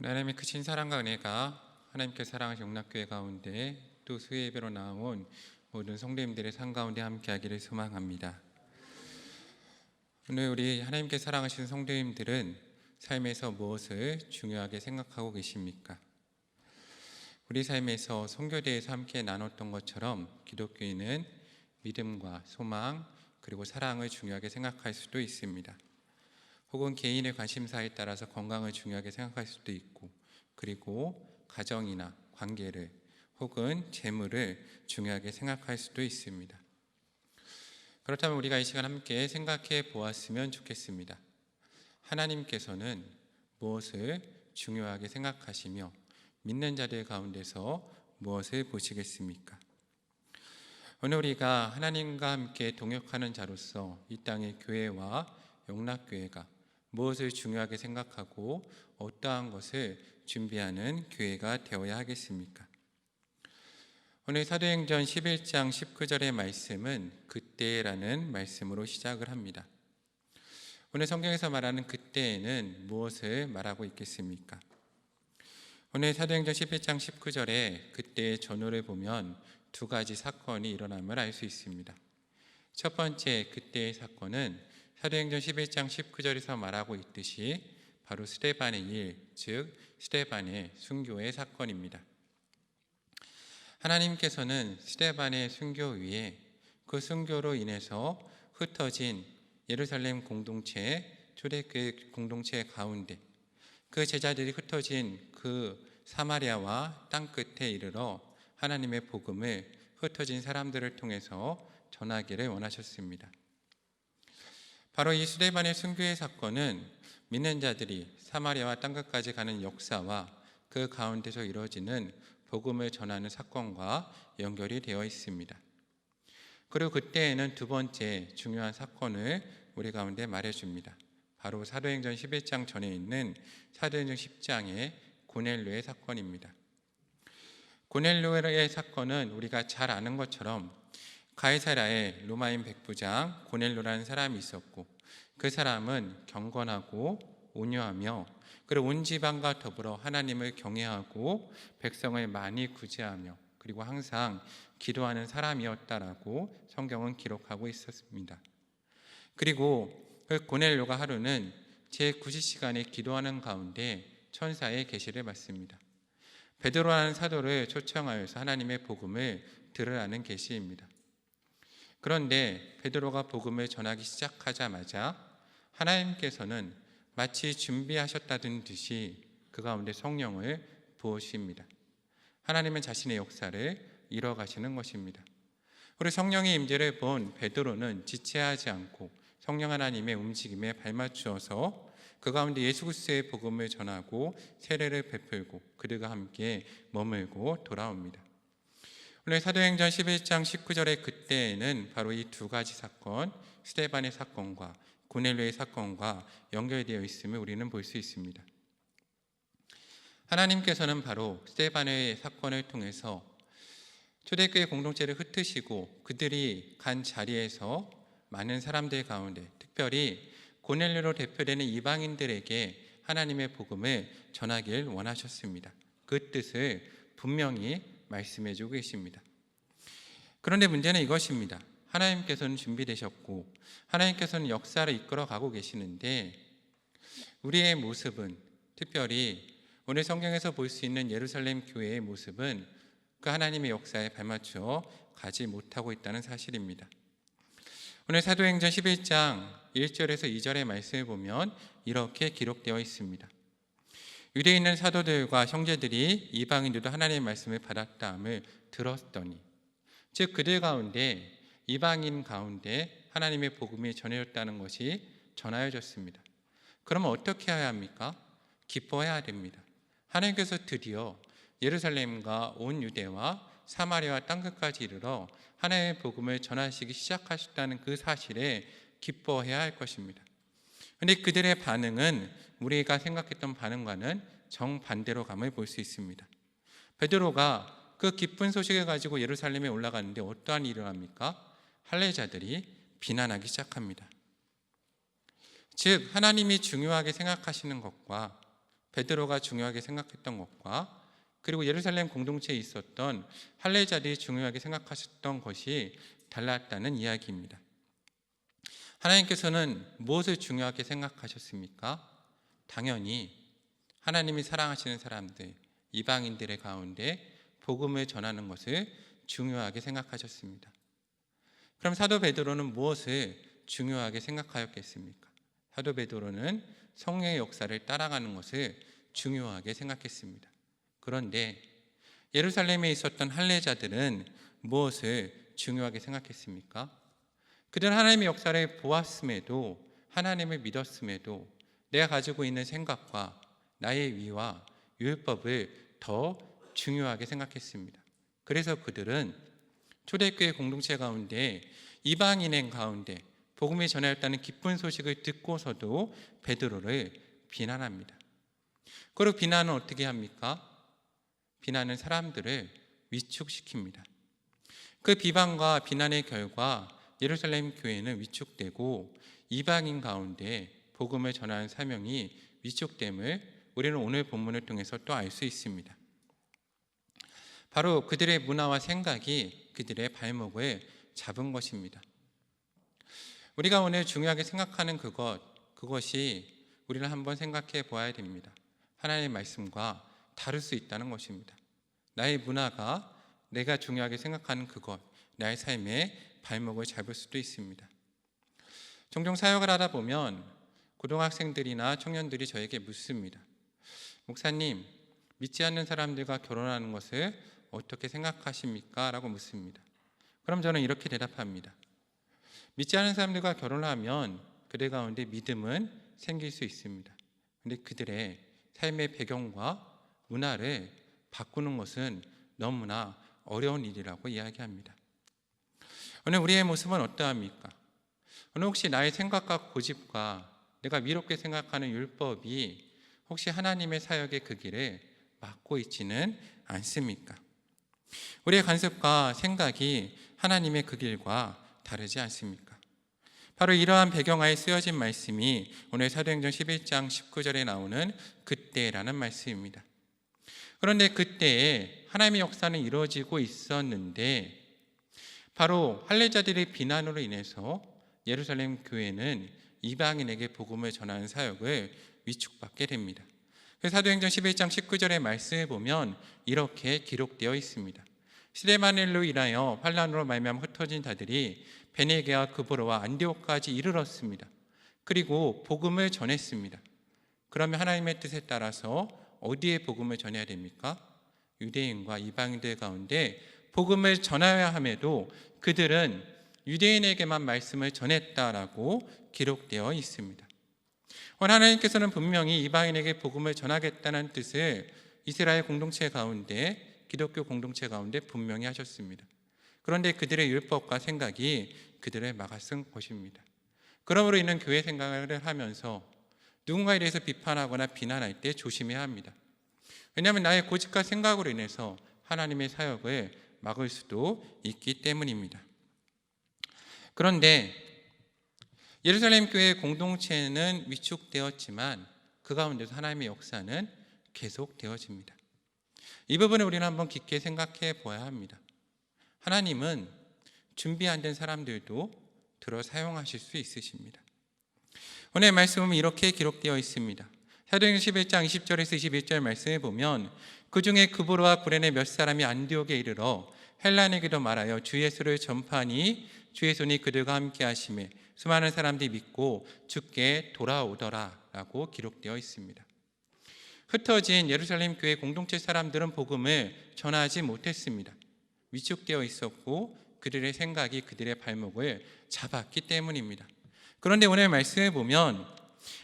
우리 하나님의 크신 사랑과 은혜가 하나님께 사랑하신 용락교회 가운데 또 수요예배로 나온 모든 성도님들의 삶 가운데 함께하기를 소망합니다. 오늘 우리 하나님께 사랑하신 성도님들은 삶에서 무엇을 중요하게 생각하고 계십니까? 우리 삶에서 선교대에서 함께 나눴던 것처럼 기독교인은 믿음과 소망 그리고 사랑을 중요하게 생각할 수도 있습니다. 혹은 개인의 관심사에 따라서 건강을 중요하게 생각할 수도 있고, 그리고 가정이나 관계를 혹은 재물을 중요하게 생각할 수도 있습니다. 그렇다면 우리가 이 시간 함께 생각해 보았으면 좋겠습니다. 하나님께서는 무엇을 중요하게 생각하시며 믿는 자들 가운데서 무엇을 보시겠습니까? 오늘 우리가 하나님과 함께 동역하는 자로서 이 땅의 교회와 용락교회가 무엇을 중요하게 생각하고 어떠한 것을 준비하는 교회가 되어야 하겠습니까? 오늘 사도행전 11장 19절의 말씀은 그때라는 말씀으로 시작을 합니다. 오늘 성경에서 말하는 그때에는 무엇을 말하고 있겠습니까? 오늘 사도행전 11장 19절에 그때의 전후를 보면 두 가지 사건이 일어남을 알 수 있습니다. 첫 번째 그때의 사건은 사도행전 11장 19절에서 말하고 있듯이 바로 스데반의 일, 즉 스데반의 순교의 사건입니다. 하나님께서는 스데반의 순교 위에 그 순교로 인해서 흩어진 예루살렘 공동체, 초대교회 공동체 가운데 그 제자들이 흩어진 그 사마리아와 땅끝에 이르러 하나님의 복음을 흩어진 사람들을 통해서 전하기를 원하셨습니다. 바로 이 스데반의 순교의 사건은 믿는 자들이 사마리아와 땅끝까지 가는 역사와 그 가운데서 이루어지는 복음을 전하는 사건과 연결이 되어 있습니다. 그리고 그때에는 두 번째 중요한 사건을 우리 가운데 말해줍니다. 바로 사도행전 11장 전에 있는 사도행전 10장의 고넬료의 사건입니다. 고넬료의 사건은 우리가 잘 아는 것처럼 가이사랴에 로마인 백부장 고넬료라는 사람이 있었고, 그 사람은 경건하고 온유하며 그리고 온 지방과 더불어 하나님을 경외하고 백성을 많이 구제하며 그리고 항상 기도하는 사람이었다라고 성경은 기록하고 있었습니다. 그리고 그 고넬료가 하루는 제9시간에 기도하는 가운데 천사의 계시를 받습니다. 베드로라는 사도를 초청하여서 하나님의 복음을 들으라는 계시입니다. 그런데 베드로가 복음을 전하기 시작하자마자 하나님께서는 마치 준비하셨다던 듯이 그 가운데 성령을 부으십니다. 하나님은 자신의 역사를 이뤄가시는 것입니다. 우리 성령의 임재를 본 베드로는 지체하지 않고 성령 하나님의 움직임에 발맞추어서 그 가운데 예수 그리스도의 복음을 전하고 세례를 베풀고 그들과 함께 머물고 돌아옵니다. 오늘 사도행전 11장 19절의 그때에는 바로 이 두 가지 사건, 스데반의 사건과 고넬료의 사건과 연결되어 있음을 우리는 볼 수 있습니다. 하나님께서는 바로 스데반의 사건을 통해서 초대교회 공동체를 흩으시고 그들이 간 자리에서 많은 사람들 가운데 특별히 고넬료로 대표되는 이방인들에게 하나님의 복음을 전하길 원하셨습니다. 그 뜻을 분명히 말씀해 주고 계십니다. 그런데 문제는 이것입니다. 하나님께서는 준비되셨고 하나님께서는 역사를 이끌어 가고 계시는데 우리의 모습은, 특별히 오늘 성경에서 볼 수 있는 예루살렘 교회의 모습은 그 하나님의 역사에 발맞추어 가지 못하고 있다는 사실입니다. 오늘 사도행전 11장 1절에서 2절의 말씀을 보면 이렇게 기록되어 있습니다. 유대에 있는 사도들과 형제들이 이방인들도 하나님의 말씀을 받았다함을 들었더니, 즉 그들 가운데 이방인 가운데 하나님의 복음이 전해졌다는 것이 전하여졌습니다. 그러면 어떻게 해야 합니까? 기뻐해야 됩니다. 하나님께서 드디어 예루살렘과 온 유대와 사마리아와 땅끝까지 이르러 하나님의 복음을 전하시기 시작하셨다는 그 사실에 기뻐해야 할 것입니다. 그런데 그들의 반응은 우리가 생각했던 반응과는 정반대로 감을 볼 수 있습니다. 베드로가 그 기쁜 소식을 가지고 예루살렘에 올라갔는데 어떠한 일을 합니까? 할례자들이 비난하기 시작합니다. 즉 하나님이 중요하게 생각하시는 것과 베드로가 중요하게 생각했던 것과 그리고 예루살렘 공동체에 있었던 할례자들이 중요하게 생각하셨던 것이 달랐다는 이야기입니다. 하나님께서는 무엇을 중요하게 생각하셨습니까? 당연히 하나님이 사랑하시는 사람들, 이방인들의 가운데 복음을 전하는 것을 중요하게 생각하셨습니다. 그럼 사도 베드로는 무엇을 중요하게 생각하였겠습니까? 사도 베드로는 성령의 역사를 따라가는 것을 중요하게 생각했습니다. 그런데 예루살렘에 있었던 할례자들은 무엇을 중요하게 생각했습니까? 그들은 하나님의 역사를 보았음에도, 하나님을 믿었음에도 내가 가지고 있는 생각과 나의 위와 율법을 더 중요하게 생각했습니다. 그래서 그들은 초대교회 공동체 가운데 이방인의 가운데 복음이 전하였다는 기쁜 소식을 듣고서도 베드로를 비난합니다. 그리고 비난은 어떻게 합니까? 비난은 사람들을 위축시킵니다. 그 비방과 비난의 결과 예루살렘 교회는 위축되고 이방인 가운데 복음을 전하는 사명이 위축됨을 우리는 오늘 본문을 통해서 또 알 수 있습니다. 바로 그들의 문화와 생각이 그들의 발목을 잡은 것입니다. 우리가 오늘 중요하게 생각하는 그것이 우리는 한번 생각해 보아야 됩니다. 하나님의 말씀과 다를 수 있다는 것입니다. 나의 문화가 내가 중요하게 생각하는 그것, 나의 삶의 발목을 잡을 수도 있습니다. 종종 사역을 하다 보면 고등학생들이나 청년들이 저에게 묻습니다. 목사님, 믿지 않는 사람들과 결혼하는 것을 어떻게 생각하십니까? 라고 묻습니다. 그럼 저는 이렇게 대답합니다. 믿지 않는 사람들과 결혼을 하면 그들 가운데 믿음은 생길 수 있습니다. 그런데 그들의 삶의 배경과 문화를 바꾸는 것은 너무나 어려운 일이라고 이야기합니다. 오늘 우리의 모습은 어떠합니까? 오늘 혹시 나의 생각과 고집과 내가 미롭게 생각하는 율법이 혹시 하나님의 사역의 그 길을 막고 있지는 않습니까? 우리의 관습과 생각이 하나님의 그 길과 다르지 않습니까? 바로 이러한 배경하에 쓰여진 말씀이 오늘 사도행전 11장 19절에 나오는 그때라는 말씀입니다. 그런데 그때에 하나님의 역사는 이루어지고 있었는데 바로 할례자들의 비난으로 인해서 예루살렘 교회는 이방인에게 복음을 전하는 사역을 위축받게 됩니다. 사도행전 11장 19절의 말씀을 보면 이렇게 기록되어 있습니다. 스데반엘로 인하여 환난으로 말미암아 흩어진 자들이 베네게와 그보로와 안디옥까지 이르렀습니다. 그리고 복음을 전했습니다. 그러면 하나님의 뜻에 따라서 어디에 복음을 전해야 됩니까? 유대인과 이방인들 가운데 복음을 전해야 함에도 그들은 유대인에게만 말씀을 전했다라고 기록되어 있습니다. 하나님께서는 분명히 이방인에게 복음을 전하겠다는 뜻을 이스라엘 공동체 가운데, 기독교 공동체 가운데 분명히 하셨습니다. 그런데 그들의 율법과 생각이 그들을 막아쓴 것입니다. 그러므로 이는 교회 생각을 하면서 누군가에 대해서 비판하거나 비난할 때 조심해야 합니다. 왜냐하면 나의 고집과 생각으로 인해서 하나님의 사역을 막을 수도 있기 때문입니다. 그런데 예루살렘 교회 공동체는 위축되었지만 그 가운데서 하나님의 역사는 계속되어집니다. 이 부분을 우리는 한번 깊게 생각해 보아야 합니다. 하나님은 준비 안 된 사람들도 들어 사용하실 수 있으십니다. 오늘 말씀은 이렇게 기록되어 있습니다. 사도행전 11장 20절에서 21절 말씀에 보면 그 중에 그보로와 구레네 몇 사람이 안디옥에 이르러 헬라인에게도 말하여 주 예수를 전파하니 주의 손이 그들과 함께 하심에 수많은 사람들이 믿고 주께 돌아오더라 라고 기록되어 있습니다. 흩어진 예루살렘 교회 공동체 사람들은 복음을 전하지 못했습니다. 위축되어 있었고 그들의 생각이 그들의 발목을 잡았기 때문입니다. 그런데 오늘 말씀을 보면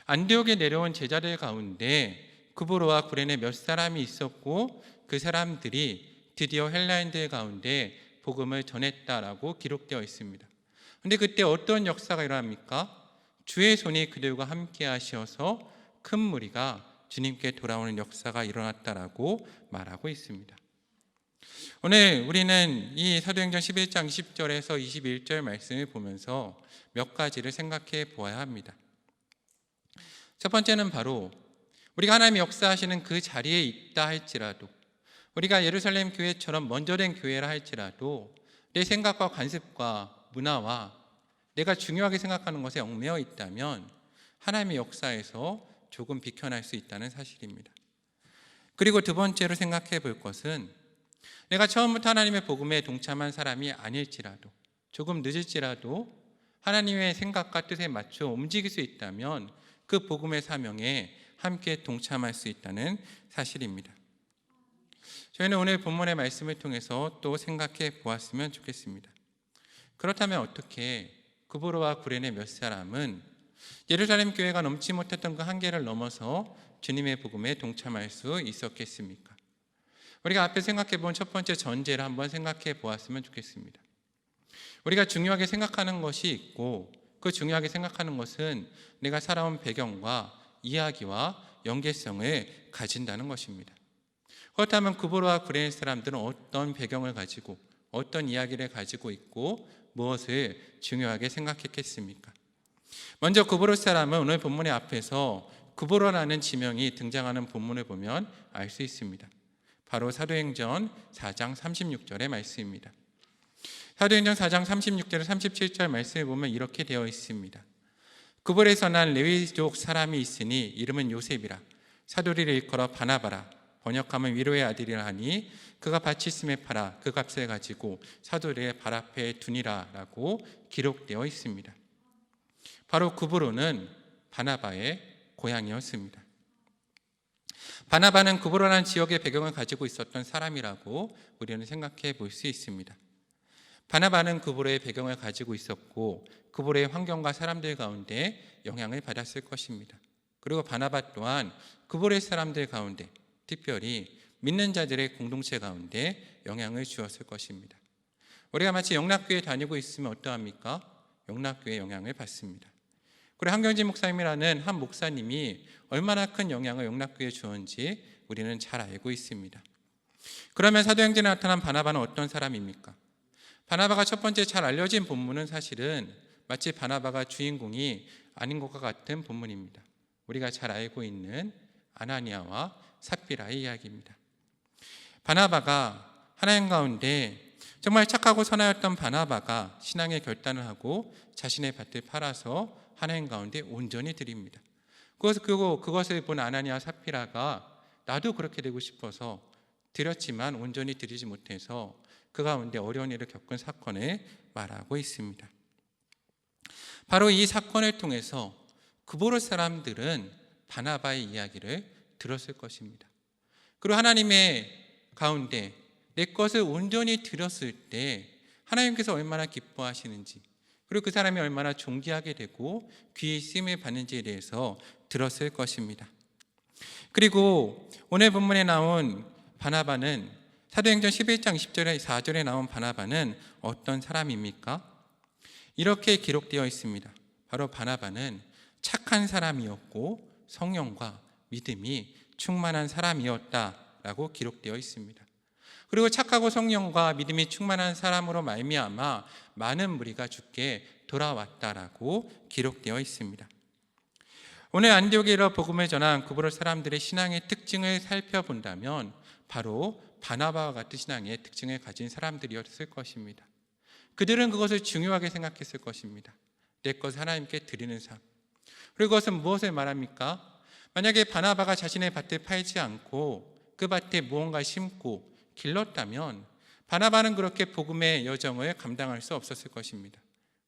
안디옥에 내려온 제자들 가운데 그보로와 구레네 몇 사람이 있었고 그 사람들이 드디어 헬라인들 가운데 복음을 전했다라고 기록되어 있습니다. 그런데 그때 어떤 역사가 일어납니까? 주의 손이 그들과 함께 하셔서 큰 무리가 주님께 돌아오는 역사가 일어났다라고 말하고 있습니다. 오늘 우리는 이 사도행전 11장 20절에서 21절 말씀을 보면서 몇 가지를 생각해 보아야 합니다. 첫 번째는 바로 우리가 하나님의 역사하시는 그 자리에 있다 할지라도, 우리가 예루살렘 교회처럼 먼저 된 교회라 할지라도 내 생각과 관습과 문화와 내가 중요하게 생각하는 것에 얽매여 있다면 하나님의 역사에서 조금 비켜날 수 있다는 사실입니다. 그리고 두 번째로 생각해 볼 것은, 내가 처음부터 하나님의 복음에 동참한 사람이 아닐지라도, 조금 늦을지라도 하나님의 생각과 뜻에 맞춰 움직일 수 있다면 그 복음의 사명에 함께 동참할 수 있다는 사실입니다. 저희는 오늘 본문의 말씀을 통해서 또 생각해 보았으면 좋겠습니다. 그렇다면 어떻게 구브로와 구레네 몇 사람은 예루살렘 교회가 넘지 못했던 그 한계를 넘어서 주님의 복음에 동참할 수 있었겠습니까? 우리가 앞에 생각해 본 첫 번째 전제를 한번 생각해 보았으면 좋겠습니다. 우리가 중요하게 생각하는 것이 있고, 그 중요하게 생각하는 것은 내가 살아온 배경과 이야기와 연계성을 가진다는 것입니다. 그렇다면 구브로와 구레네 사람들은 어떤 배경을 가지고 어떤 이야기를 가지고 있고 무엇을 중요하게 생각했겠습니까? 먼저 구브로 사람은 오늘 본문의 앞에서 구브로라는 지명이 등장하는 본문을 보면 알 수 있습니다. 바로 사도행전 4장 36절의 말씀입니다. 사도행전 4장 36절 37절 말씀을 보면 이렇게 되어 있습니다. 구브로에서 난 레위족 사람이 있으니 이름은 요셉이라. 사도리를 일컬어 바나바라. 번역하면 위로의 아들이라 하니 그가 바치심에 팔아 그 값을 가지고 사도들의 발 앞에 두니라 라고 기록되어 있습니다. 바로 구브로는 바나바의 고향이었습니다. 바나바는 구브로라는 지역의 배경을 가지고 있었던 사람이라고 우리는 생각해 볼 수 있습니다. 바나바는 구브로의 배경을 가지고 있었고 구브로의 환경과 사람들 가운데 영향을 받았을 것입니다. 그리고 바나바 또한 구브로의 사람들 가운데, 특별히 믿는 자들의 공동체 가운데 영향을 주었을 것입니다. 우리가 마치 영락교회 다니고 있으면 어떠합니까? 영락교회의 영향을 받습니다. 그리고 한경진 목사님이라는 한 목사님이 얼마나 큰 영향을 영락교회에 주었는지 우리는 잘 알고 있습니다. 그러면 사도행전에 나타난 바나바는 어떤 사람입니까? 바나바가 첫 번째 잘 알려진 본문은 사실은 마치 바나바가 주인공이 아닌 것과 같은 본문입니다. 우리가 잘 알고 있는 아나니아와 삽비라의 이야기입니다. 바나바가 하나님 가운데 정말 착하고 선하였던 바나바가 신앙의 결단을 하고 자신의 밭을 팔아서 하나님 가운데 온전히 드립니다. 그것을 본 아나니아와 삽비라가 나도 그렇게 되고 싶어서 드렸지만 온전히 드리지 못해서 그 가운데 어려운 일을 겪은 사건을 말하고 있습니다. 바로 이 사건을 통해서 구브로 사람들은 바나바의 이야기를 들었을 것입니다. 그리고 하나님의 가운데 내 것을 온전히 드렸을 때 하나님께서 얼마나 기뻐하시는지, 그리고 그 사람이 얼마나 존귀하게 되고 귀히 쓰임을 받는지에 대해서 들었을 것입니다. 그리고 오늘 본문에 나온 바나바는, 사도행전 11장 20절에 4절에 나온 바나바는 어떤 사람입니까? 이렇게 기록되어 있습니다. 바로 바나바는 착한 사람이었고 성령과 믿음이 충만한 사람이었다라고 기록되어 있습니다. 그리고 착하고 성령과 믿음이 충만한 사람으로 말미암아 많은 무리가 주께 돌아왔다라고 기록되어 있습니다. 오늘 안디옥에 복음을 전한 구브로 사람들의 신앙의 특징을 살펴본다면 바로 바나바와 같은 신앙의 특징을 가진 사람들이었을 것입니다. 그들은 그것을 중요하게 생각했을 것입니다. 내 것을 하나님께 드리는 삶. 그리고 그것은 무엇을 말합니까? 만약에 바나바가 자신의 밭을 팔지 않고 그 밭에 무언가 심고 길렀다면 바나바는 그렇게 복음의 여정을 감당할 수 없었을 것입니다.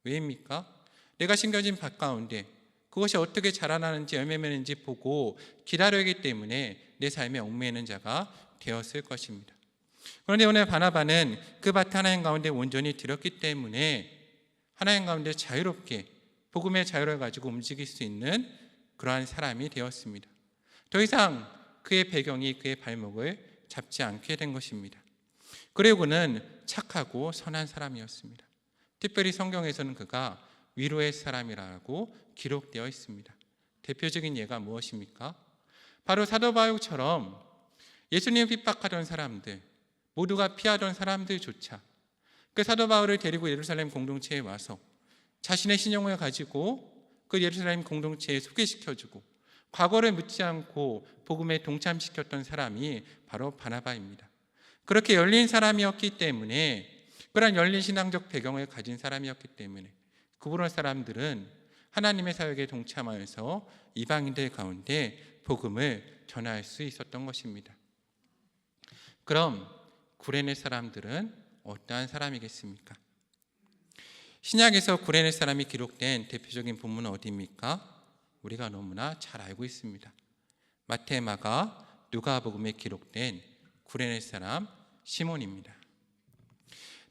왜입니까? 내가 심겨진 밭 가운데 그것이 어떻게 자라나는지 열매 맺는지 보고 기다려야 하기 때문에 내 삶에 얽매이는 자가 되었을 것입니다. 그런데 오늘 바나바는 그 밭 하나님 가운데 온전히 들였기 때문에 하나님 가운데 자유롭게 복음의 자유를 가지고 움직일 수 있는 그러한 사람이 되었습니다. 더 이상 그의 배경이 그의 발목을 잡지 않게 된 것입니다. 그리고 그는 착하고 선한 사람이었습니다. 특별히 성경에서는 그가 위로의 사람이라고 기록되어 있습니다. 대표적인 예가 무엇입니까? 바로 사도 바울처럼 예수님을 핍박하던 사람들, 모두가 피하던 사람들조차 그 사도 바울을 데리고 예루살렘 공동체에 와서 자신의 신용을 가지고 그 예루살렘 공동체에 소개시켜주고 과거를 묻지 않고 복음에 동참시켰던 사람이 바로 바나바입니다. 그렇게 열린 사람이었기 때문에, 그런 열린 신앙적 배경을 가진 사람이었기 때문에 그런 사람들은 하나님의 사역에 동참하여서 이방인들 가운데 복음을 전할 수 있었던 것입니다. 그럼 구레네 사람들은 어떠한 사람이겠습니까? 신약에서 구레네 사람이 기록된 대표적인 본문은 어디입니까? 우리가 너무나 잘 알고 있습니다. 마태, 마가, 누가복음에 기록된 구레네 사람 시몬입니다.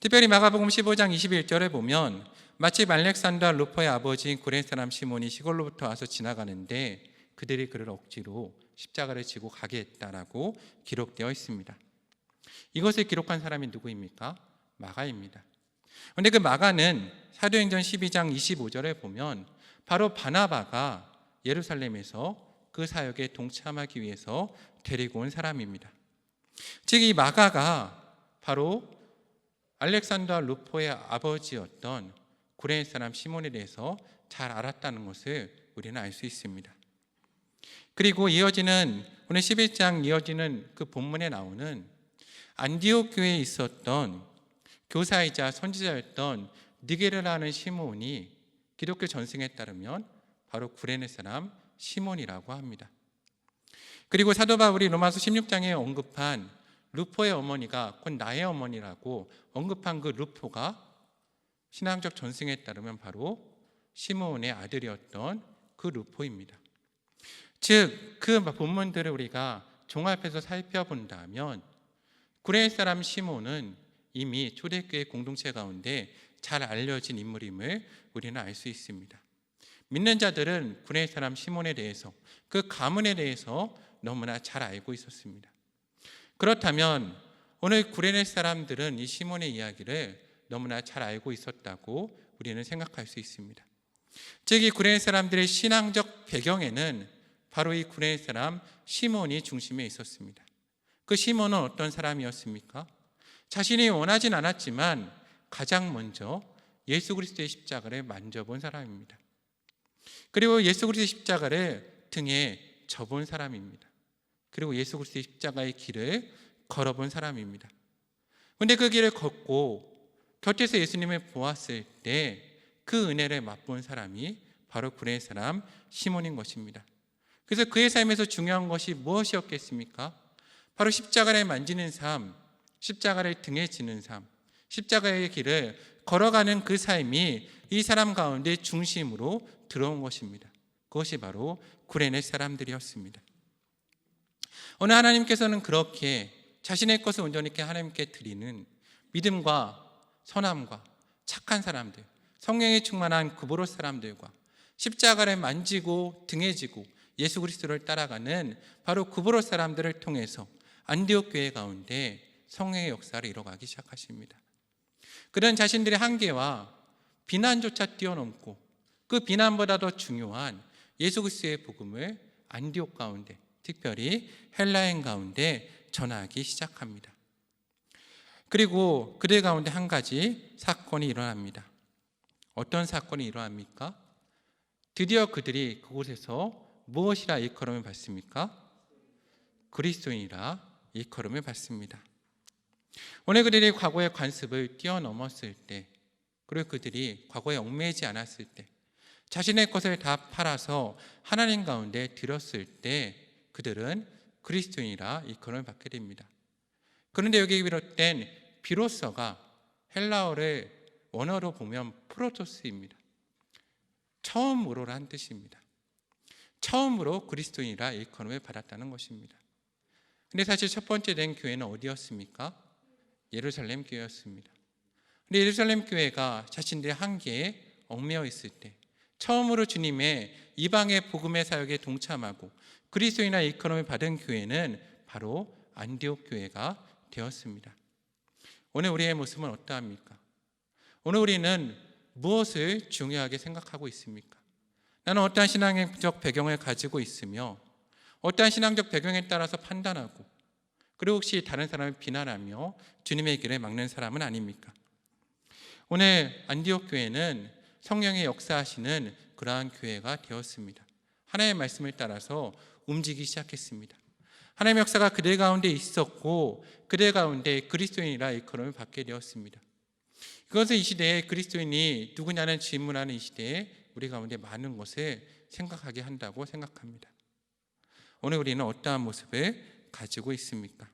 특별히 마가복음 15장 21절에 보면 마침 알렉산더와 루포의 아버지인 구레네 사람 시몬이 시골로부터 와서 지나가는데 그들이 그를 억지로 십자가를 지고 가게 했다라고 기록되어 있습니다. 이것을 기록한 사람이 누구입니까? 마가입니다. 그런데 그 마가는 사도행전 12장 25절에 보면 바로 바나바가 예루살렘에서 그 사역에 동참하기 위해서 데리고 온 사람입니다. 즉 이 마가가 바로 알렉산더와 루포의 아버지였던 구레네 사람 시몬에 대해서 잘 알았다는 것을 우리는 알 수 있습니다. 그리고 이어지는 오늘 11장 이어지는 그 본문에 나오는 안디옥 교회에 있었던 교사이자 선지자였던 니게르라는 시몬이 기독교 전승에 따르면 바로 구레네 사람 시몬이라고 합니다. 그리고 사도 바울이 로마서 16장에 언급한 루포의 어머니가 곧 나의 어머니라고 언급한 그 루포가 신앙적 전승에 따르면 바로 시몬의 아들이었던 그 루포입니다. 즉 그 본문들을 우리가 종합해서 살펴본다면 구레네 사람 시몬은 이미 초대교회 공동체 가운데 잘 알려진 인물임을 우리는 알 수 있습니다. 믿는 자들은 구레네 사람 시몬에 대해서, 그 가문에 대해서 너무나 잘 알고 있었습니다. 그렇다면 오늘 구레네 사람들은 이 시몬의 이야기를 너무나 잘 알고 있었다고 우리는 생각할 수 있습니다. 즉 이 구레네 사람들의 신앙적 배경에는 바로 이 구레네 사람 시몬이 중심에 있었습니다. 그 시몬은 어떤 사람이었습니까? 자신이 원하진 않았지만 가장 먼저 예수 그리스도의 십자가를 만져본 사람입니다. 그리고 예수 그리스도의 십자가를 등에 져본 사람입니다. 그리고 예수 그리스도의 십자가의 길을 걸어본 사람입니다. 그런데 그 길을 걷고 곁에서 예수님을 보았을 때 그 은혜를 맛본 사람이 바로 구레네 사람 시몬인 것입니다. 그래서 그의 삶에서 중요한 것이 무엇이었겠습니까? 바로 십자가를 만지는 삶, 십자가를 등에 지는 삶, 십자가의 길을 걸어가는 그 삶이 이 사람 가운데 중심으로 들어온 것입니다. 그것이 바로 구레네 사람들이었습니다. 오늘 하나님께서는 그렇게 자신의 것을 온전히 하나님께 드리는 믿음과 선함과 착한 사람들, 성령에 충만한 구브로 사람들과 십자가를 만지고 등에 지고 예수 그리스도를 따라가는 바로 구브로 사람들을 통해서 안디옥 교회 가운데 성령의 역사를 이뤄가기 시작하십니다. 그런 자신들의 한계와 비난조차 뛰어넘고 그 비난보다 더 중요한 예수 그리스도의 복음을 안디옥 가운데, 특별히 헬라인 가운데 전하기 시작합니다. 그리고 그들 가운데 한 가지 사건이 일어납니다. 어떤 사건이 일어납니까? 드디어 그들이 그곳에서 무엇이라 일컬음을 받습니까? 그리스도인이라 일컬음을 받습니다. 오늘 그들이 과거의 관습을 뛰어넘었을 때, 그리고 그들이 과거에 얽매이지 않았을 때, 자신의 것을 다 팔아서 하나님 가운데 드렸을 때 그들은 그리스도인이라 일컬음을 받게 됩니다. 그런데 여기 비롯된 비로서가 헬라어를 원어로 보면 프로토스입니다. 처음으로란 뜻입니다. 처음으로 그리스도인이라 일컬음을 받았다는 것입니다. 근데 사실 첫 번째 된 교회는 어디였습니까? 예루살렘 교회였습니다. 근데 예루살렘 교회가 자신들의 한계에 얽매여 있을 때 처음으로 주님의 이방의 복음의 사역에 동참하고 그리스도인이라 일컬음을 받은 교회는 바로 안디옥 교회가 되었습니다. 오늘 우리의 모습은 어떠합니까? 오늘 우리는 무엇을 중요하게 생각하고 있습니까? 나는 어떠한 신앙적 배경을 가지고 있으며 어떠한 신앙적 배경에 따라서 판단하고, 그리고 혹시 다른 사람을 비난하며 주님의 길을 막는 사람은 아닙니까? 오늘 안디옥 교회는 성령의 역사하시는 그러한 교회가 되었습니다. 하나님의 말씀을 따라서 움직이기 시작했습니다. 하나님의 역사가 그들 가운데 있었고 그들 가운데 그리스도인이라 일컬음을 받게 되었습니다. 그것은 이 시대에 그리스도인이 누구냐는 질문하는 이 시대에 우리 가운데 많은 것을 생각하게 한다고 생각합니다. 오늘 우리는 어떠한 모습을 가지고 있습니까?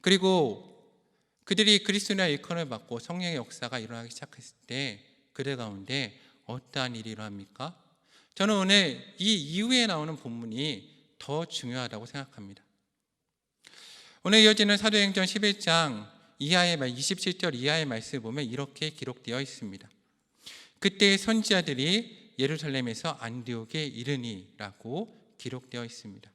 그리고 그들이 그리스도인의 일컬음을 받고 성령의 역사가 일어나기 시작했을 때 그들 가운데 어떠한 일이 일어납니까? 저는 오늘 이 이후에 나오는 본문이 더 중요하다고 생각합니다. 오늘 이어지는 사도행전 11장 27절 이하의 말씀을 보면 이렇게 기록되어 있습니다. 그때 선지자들이 예루살렘에서 안디옥에 이르니라고 기록되어 있습니다.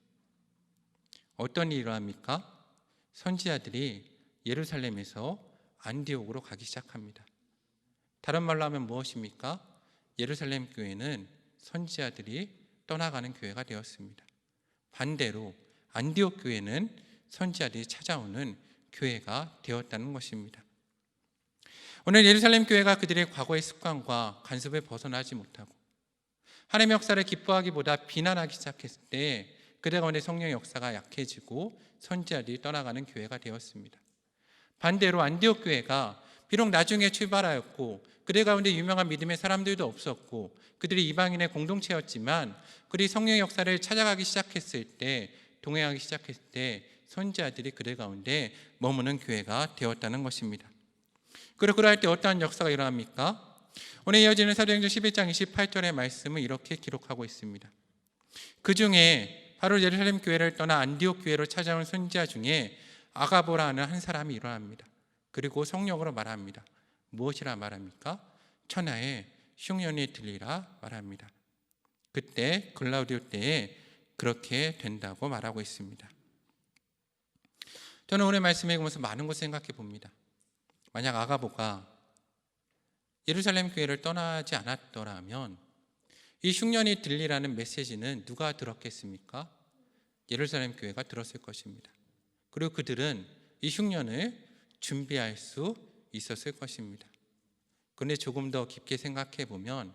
어떤 일이 일어납니까? 선지자들이 예루살렘에서 안디옥으로 가기 시작합니다. 다른 말로 하면 무엇입니까? 예루살렘 교회는 선지자들이 떠나가는 교회가 되었습니다. 반대로 안디옥 교회는 선지자들이 찾아오는 교회가 되었다는 것입니다. 오늘 예루살렘 교회가 그들의 과거의 습관과 간섭에 벗어나지 못하고 하나님의 역사를 기뻐하기보다 비난하기 시작했을 때 그들 가운데 성령의 역사가 약해지고 선지자들이 떠나가는 교회가 되었습니다. 반대로 안디옥 교회가 비록 나중에 출발하였고 그들 가운데 유명한 믿음의 사람들도 없었고 그들이 이방인의 공동체였지만 그들이 성령의 역사를 찾아가기 시작했을 때, 동행하기 시작했을 때 선지자들이 그들 가운데 머무는 교회가 되었다는 것입니다. 그리고 그럴 때 어떠한 역사가 일어납니까? 오늘 이어지는 사도행전 11장 28절의 말씀을 이렇게 기록하고 있습니다. 그 중에 바로 예루살렘 교회를 떠나 안디옥 교회로 찾아온 선지자 중에 아가보라는 한 사람이 일어납니다. 그리고 성령으로 말합니다. 무엇이라 말합니까? 천하의 흉년이 들리라 말합니다. 그때 글라우디오 때에 그렇게 된다고 말하고 있습니다. 저는 오늘 말씀에 보면서 많은 것을 생각해 봅니다. 만약 아가보가 예루살렘 교회를 떠나지 않았더라면 이 흉년이 들리라는 메시지는 누가 들었겠습니까? 예루살렘 교회가 들었을 것입니다. 그리고 그들은 이 흉년을 준비할 수 있었을 것입니다. 그런데 조금 더 깊게 생각해 보면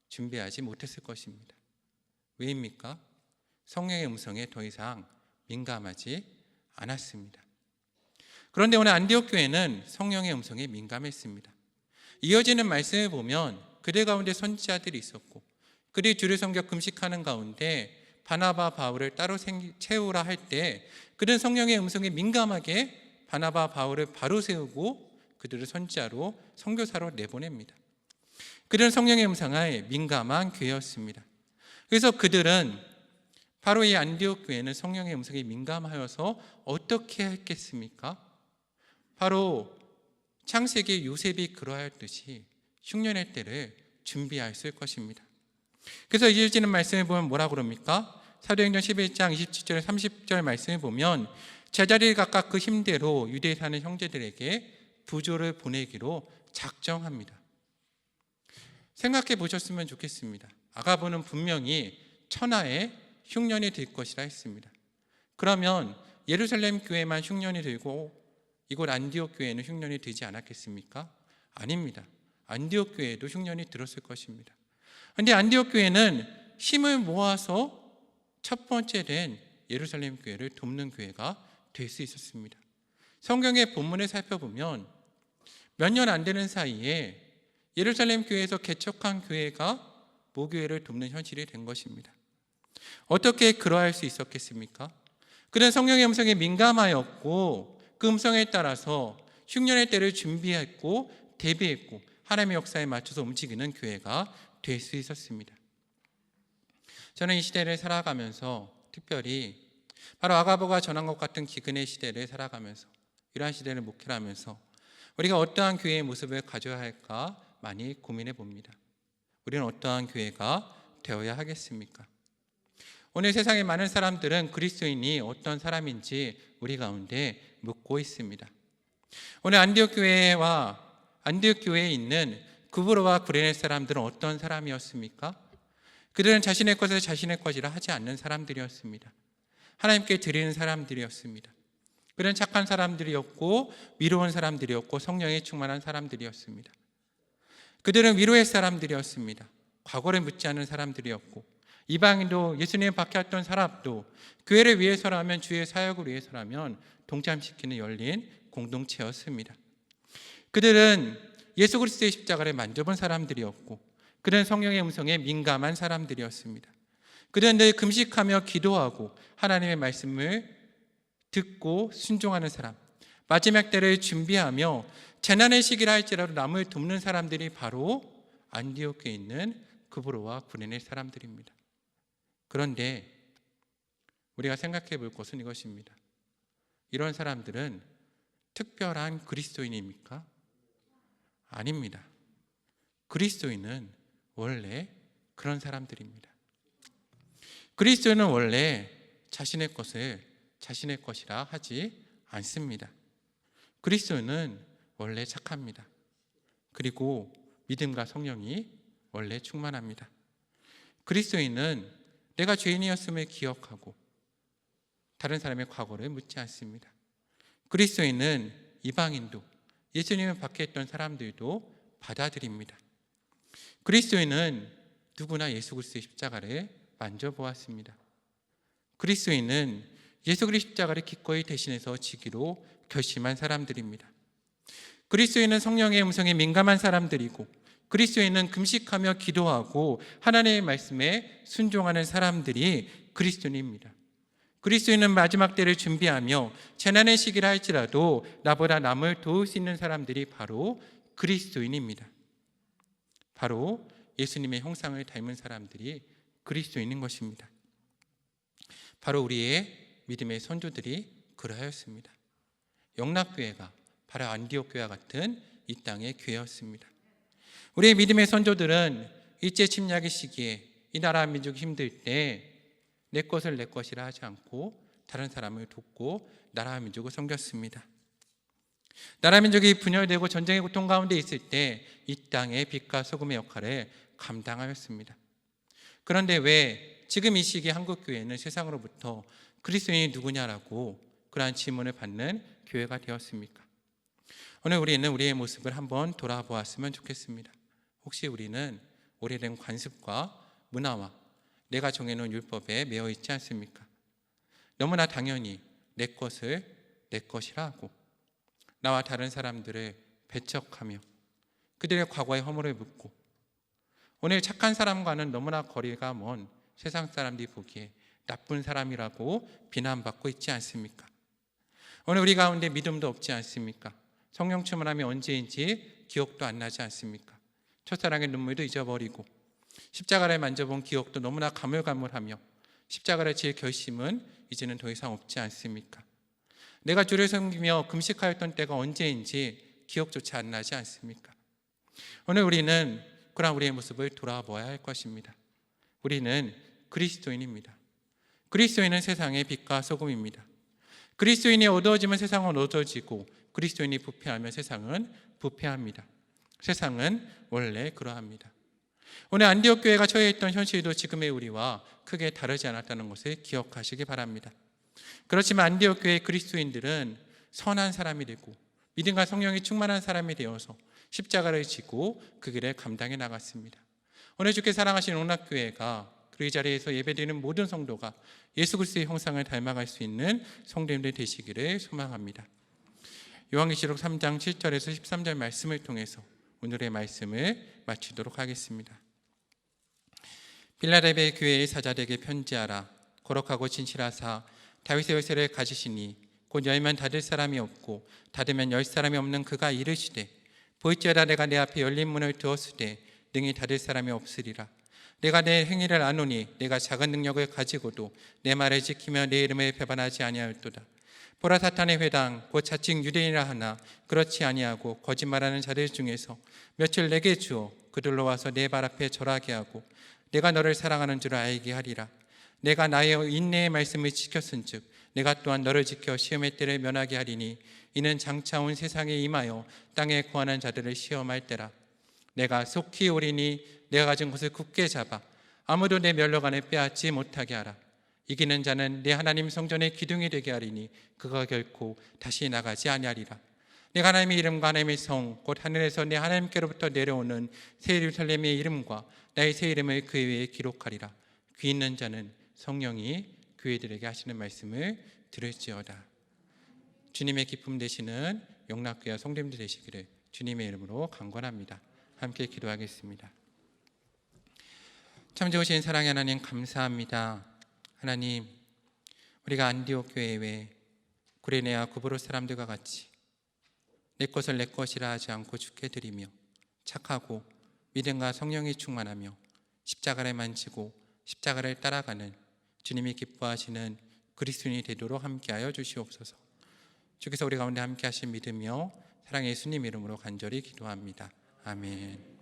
준비하지 못했을 것입니다. 왜입니까? 성령의 음성에 더 이상 민감하지 않았습니다. 그런데 오늘 안디옥 교회는 성령의 음성에 민감했습니다. 이어지는 말씀을 보면 그들 가운데 선지자들이 있었고 그들이 주를 섬겨 금식하는 가운데 바나바 바울을 따로 채우라 할 때 그들은 성령의 음성에 민감하게 바나바 바울을 바로 세우고 그들을 선지자로 선교사로 내보냅니다. 그들은 성령의 음성에 민감한 교회였습니다. 그래서 그들은 바로 이 안디옥 교회는 성령의 음성에 민감하여서 어떻게 했겠습니까? 바로 창세기 요셉이 그러하였듯이 흉년의 때를 준비하였을 것입니다. 그래서 이어지는 말씀을 보면 뭐라고 그럽니까? 사도행전 11장 27절 30절 말씀을 보면 제자리를 각각 그 힘대로 유대에 사는 형제들에게 부조를 보내기로 작정합니다. 생각해 보셨으면 좋겠습니다. 아가보는 분명히 천하의 흉년이 들 것이라 했습니다. 그러면 예루살렘 교회만 흉년이 들고 이곳 안디옥 교회는 흉년이 들지 않았겠습니까? 아닙니다. 안디옥 교회에도 흉년이 들었을 것입니다. 그런데 안디옥 교회는 힘을 모아서 첫 번째 된 예루살렘 교회를 돕는 교회가 될 수 있었습니다. 성경의 본문을 살펴보면 몇 년 안 되는 사이에 예루살렘 교회에서 개척한 교회가 모교회를 돕는 현실이 된 것입니다. 어떻게 그러할 수 있었겠습니까? 그는 성령의 음성에 민감하였고 그 음성에 따라서 흉년의 때를 준비했고 대비했고 하나님의 역사에 맞춰서 움직이는 교회가 될 수 있었습니다. 저는 이 시대를 살아가면서 특별히 바로 아가보가 전한 것 같은 기근의 시대를 살아가면서 이러한 시대를 목회하면서 우리가 어떠한 교회의 모습을 가져야 할까 많이 고민해 봅니다. 우리는 어떠한 교회가 되어야 하겠습니까? 오늘 세상의 많은 사람들은 그리스도인이 어떤 사람인지 우리 가운데 묻고 있습니다. 오늘 안디옥 교회에 있는 구브로와 구레네 사람들은 어떤 사람이었습니까? 그들은 자신의 것을 자신의 것이라 하지 않는 사람들이었습니다. 하나님께 드리는 사람들이었습니다. 그들은 착한 사람들이었고 위로운 사람들이었고 성령에 충만한 사람들이었습니다. 그들은 위로의 사람들이었습니다. 과거를 묻지 않는 사람들이었고 이방인도 예수님을 박해했던 사람도 교회를 위해서라면, 주의 사역을 위해서라면 동참시키는 열린 공동체였습니다. 그들은 예수 그리스도의 십자가를 만져본 사람들이었고, 그들은 성령의 음성에 민감한 사람들이었습니다. 그들은 늘 금식하며 기도하고 하나님의 말씀을 듣고 순종하는 사람, 마지막 때를 준비하며 재난의 시기라 할지라도 남을 돕는 사람들이 바로 안디옥에 있는 그브로와 구레네 사람들입니다. 그런데 우리가 생각해 볼 것은 이것입니다. 이런 사람들은 특별한 그리스도인입니까? 아닙니다. 그리스도인은 원래 그런 사람들입니다. 그리스도인은 원래 자신의 것을 자신의 것이라 하지 않습니다. 그리스도인은 원래 착합니다. 그리고 믿음과 성령이 원래 충만합니다. 그리스도인은 내가 죄인이었음을 기억하고 다른 사람의 과거를 묻지 않습니다. 그리스도인은 이방인도 예수님을 박해했던 사람들도 받아들입니다. 그리스도인은 누구나 예수 그리스도의 십자가를 만져보았습니다. 그리스도인은 예수 그리스도의 십자가를 기꺼이 대신해서 지기로 결심한 사람들입니다. 그리스도인은 성령의 음성에 민감한 사람들이고, 그리스도인은 금식하며 기도하고 하나님의 말씀에 순종하는 사람들이 그리스도인입니다. 그리스도인은 마지막 때를 준비하며 재난의 시기라 할지라도 나보다 남을 도울 수 있는 사람들이 바로 그리스도인입니다. 바로 예수님의 형상을 닮은 사람들이 그리스도인인 것입니다. 바로 우리의 믿음의 선조들이 그러하였습니다. 영락교회가 바로 안디옥 교회와 같은 이 땅의 교회였습니다. 우리의 믿음의 선조들은 일제 침략의 시기에 이 나라 민족이 힘들 때 내 것을 내 것이라 하지 않고 다른 사람을 돕고 나라 민족을 섬겼습니다. 나라 민족이 분열되고 전쟁의 고통 가운데 있을 때 이 땅의 빛과 소금의 역할을 감당하였습니다. 그런데 왜 지금 이 시기에 한국교회는 세상으로부터 그리스도인이 누구냐라고 그러한 질문을 받는 교회가 되었습니까? 오늘 우리는 우리의 모습을 한번 돌아보았으면 좋겠습니다. 혹시 우리는 오래된 관습과 문화와 내가 정해놓은 율법에 매여 있지 않습니까? 너무나 당연히 내 것을 내 것이라 하고 나와 다른 사람들을 배척하며 그들의 과거의 허물을 묻고 오늘 착한 사람과는 너무나 거리가 먼 세상 사람들이 보기에 나쁜 사람이라고 비난받고 있지 않습니까? 오늘 우리 가운데 믿음도 없지 않습니까? 성령 충만함이 언제인지 기억도 안 나지 않습니까? 첫사랑의 눈물도 잊어버리고 십자가를 만져본 기억도 너무나 가물가물하며 십자가를 질 결심은 이제는 더 이상 없지 않습니까? 내가 주를 섬기며 금식하였던 때가 언제인지 기억조차 안 나지 않습니까? 오늘 우리는 그런 우리의 모습을 돌아보아야 할 것입니다. 우리는 그리스도인입니다. 그리스도인은 세상의 빛과 소금입니다. 그리스도인이 어두워지면 세상은 어두워지고 그리스도인이 부패하면 세상은 부패합니다. 세상은 원래 그러합니다. 오늘 안디옥 교회가 처해 있던 현실도 지금의 우리와 크게 다르지 않았다는 것을 기억하시기 바랍니다. 그렇지만 안디옥 교회의 그리스도인들은 선한 사람이 되고 믿음과 성령이 충만한 사람이 되어서 십자가를 지고 그 길을 감당해 나갔습니다. 오늘 주께 사랑하신 온락교회가 그 자리에서 예배드리는 모든 성도가 예수 그리스도의 형상을 닮아갈 수 있는 성도님들 되시기를 소망합니다. 요한계시록 3장 7절에서 13절 말씀을 통해서 오늘의 말씀을 마치도록 하겠습니다. 필라델피아 교회의 사자들에게 편지하라. 거룩하고 진실하사 다윗의 열쇠를 가지시니 곧 열면 닫을 사람이 없고 닫으면 열 사람이 없는 그가 이르시되 보일지어다 내가 내 앞에 열린 문을 두었으되 능히 닫을 사람이 없으리라. 내가 내 행위를 아노니 내가 작은 능력을 가지고도 내 말을 지키며 내 이름을 배반하지 아니하였도다. 보라 사탄의 회당 곧 자칭 유대인이라 하나 그렇지 아니하고 거짓말하는 자들 중에서 며칠 내게 주어 그들로 와서 내 발 앞에 절하게 하고 내가 너를 사랑하는 줄 알게 하리라. 내가 나의 인내의 말씀을 지켰은즉 내가 또한 너를 지켜 시험의 때를 면하게 하리니 이는 장차 온 세상에 임하여 땅에 구하는 자들을 시험할 때라. 내가 속히 오리니 내가 가진 것을 굳게 잡아 아무도 내 멸류관을 빼앗지 못하게 하라. 이기는 자는 내 하나님 성전의 기둥이 되게 하리니 그가 결코 다시 나가지 아니하리라. 내가 하나님의 이름과 하나님의 성 곧 하늘에서 내 하나님께로부터 내려오는 새 예루살렘의 이름과 나의 새 이름을 그 위에 기록하리라. 귀 있는 자는 성령이 교회들에게 하시는 말씀을 들을지어다. 주님의 기쁨 되시는 영락교회 성도님들 되시기를 주님의 이름으로 간구합니다. 함께 기도하겠습니다. 참 좋으신 사랑의 하나님, 감사합니다. 하나님, 우리가 안디옥 교회 외에 구레네와 구브로 사람들과 같이 내 것을 내 것이라 하지 않고 주께 드리며 착하고 믿음과 성령이 충만하며 십자가를 만지고 십자가를 따라가는 주님이 기뻐하시는 그리스도인이 되도록 함께하여 주시옵소서. 주께서 우리 가운데 함께 하신 믿으며 사랑의 예수님 이름으로 간절히 기도합니다. 아멘.